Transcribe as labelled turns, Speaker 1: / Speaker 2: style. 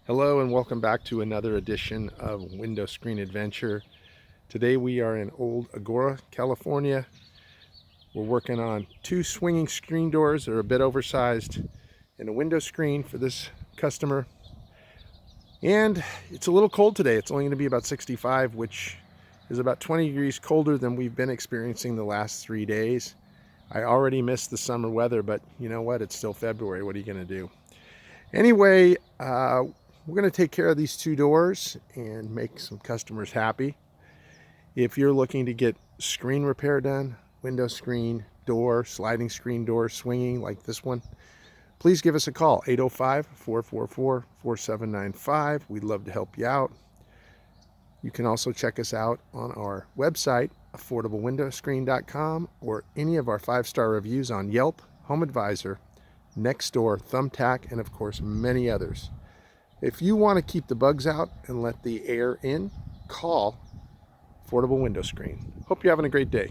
Speaker 1: Hello and welcome back to another edition of Window Screen Adventure. Today we are in old Agoura, California. We're working on two swinging screen doors that are a bit oversized and a window screen for this customer. And it's a little cold today. It's only going to be about 65, which is about 20 degrees colder than we've been experiencing the last 3 days. I already missed the summer weather, but you know what? It's still February. What are you going to do? Anyway, we're going to take care of these two doors and make some customers happy. If you're looking to get screen repair done, window screen, door, sliding screen door, swinging like this one, please give us a call, 805-444-4795. We'd love to help you out. You can also check us out on our website, affordablewindowscreen.com, or any of our 5-star reviews on Yelp, Home Advisor, Nextdoor, Thumbtack, and of course many others. If you want to keep the bugs out and let the air in, call Affordable Window Screen. Hope you're having a great day.